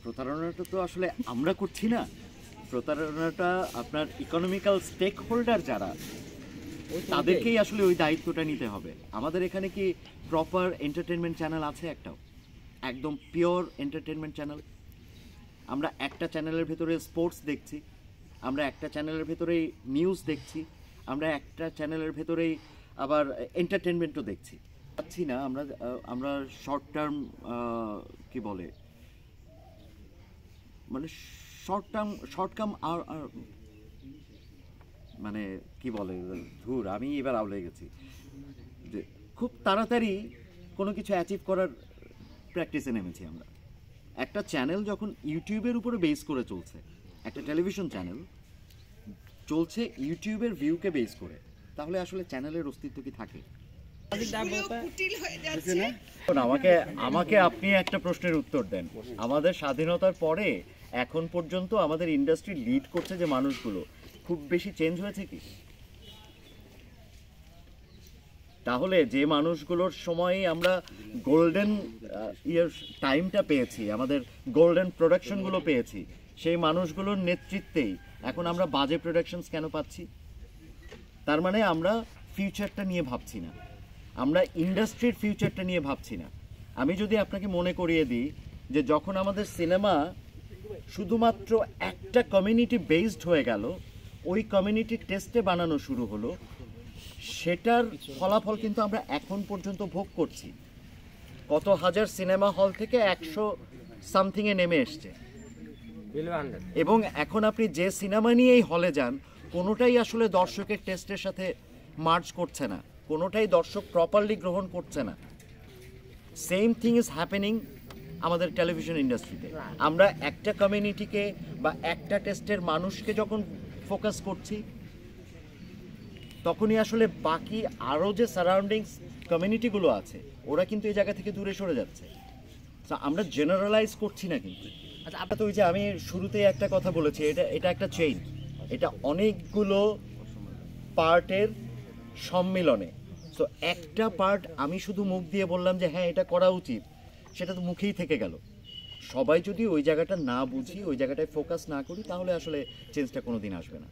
প্রতারণাটা তো আসলে আমরা করছি না, প্রতারণাটা আপনার ইকোনমিক্যাল স্টেক হোল্ডার যারা, তাদেরকেই আসলে ওই দায়িত্বটা নিতে হবে। আমাদের এখানে কি প্রপার এন্টারটেনমেন্ট চ্যানেল আছে একটাও? একদম পিওর এন্টারটেনমেন্ট চ্যানেল? আমরা একটা চ্যানেলের ভেতরে স্পোর্টস দেখছি, আমরা একটা চ্যানেলের ভেতরেই নিউজ দেখছি, আমরা একটা চ্যানেলের ভেতরেই আবার এন্টারটেনমেন্টও দেখছি পাচ্ছি না। আমরা শর্ট টার্ম কি বলে, মানে শর্ট টার্ম আর মানে কি বলে, ধুর আমি এবার আউলে গেছি, যে খুব তাড়াতাড়ি কোনো কিছু অ্যাচিভ করার প্র্যাকটিসে নেমেছি আমরা। একটা চ্যানেল যখন ইউটিউবের উপরে বেস করে চলছে, একটা টেলিভিশন চ্যানেল চলছে ইউটিউবের ভিউকে বেস করে, তাহলে আসলে চ্যানেলের অস্তিত্ব কি থাকে? আমাকে আপনি একটা প্রশ্নের উত্তর দেন। আমাদের স্বাধীনতার পরে এখন পর্যন্ত আমাদের ইন্ডাস্ট্রি লিড করছে যে মানুষগুলো, খুব বেশি চেঞ্জ হয়েছে কি? তাহলে যে মানুষগুলোর সময়ে আমরা গোল্ডেন ইয়ার টাইমটা পেয়েছি, আমাদের গোল্ডেন প্রোডাকশনগুলো পেয়েছি, সেই মানুষগুলোর নেতৃত্বেই এখন আমরা বাজে প্রোডাকশনস কেন পাচ্ছি? তার মানে আমরা ফিউচারটা নিয়ে ভাবছি না, আমরা ইন্ডাস্ট্রির ফিউচারটা নিয়ে ভাবছি না। আমি যদি আপনাকে মনে করিয়ে দিই যে যখন আমাদের সিনেমা শুধুমাত্র একটা কমিউনিটি বেসড হয়ে গেল, ওই কমিউনিটি টেস্টে বানানো শুরু হলো, সেটার ফলাফল কিন্তু আমরা এখন পর্যন্ত ভোগ করছি। কত হাজার সিনেমা হল থেকে 100 সামথিংয়ে নেমে এসছে, এবং এখন আপনি যে সিনেমা নিয়েই হলে যান, কোনোটাই আসলে দর্শকের টেস্টের সাথে মার্চ করছে না, কোনোটাই দর্শক প্রপারলি গ্রহণ করছে না। সেম থিং ইজ হ্যাপেনিং আমাদের টেলিভিশন ইন্ডাস্ট্রিতে। আমরা একটা কমিউনিটিকে বা একটা টেস্টের মানুষকে যখন ফোকাস করছি, তখনই আসলে বাকি আরও যে সারাউন্ডিংস কমিউনিটিগুলো আছে, ওরা কিন্তু এই জায়গা থেকে দূরে সরে যাচ্ছে। আমরা জেনারেলাইজ করছি না কিন্তু। আচ্ছা, তো ওই যে আমি শুরুতেই একটা কথা বলেছি, এটা একটা চেইন, এটা অনেকগুলো পার্টের সম্মিলনে। সো একটা পার্ট আমি শুধু মুখ দিয়ে বললাম যে হ্যাঁ এটা করা উচিত, সেটা তো মুখেই থেকে গেল। সবাই যদি ওই জায়গাটা না বুঝি, ওই জায়গাটায় ফোকাস না করি, তাহলে আসলে চেঞ্জটা কোনো দিন আসবে না।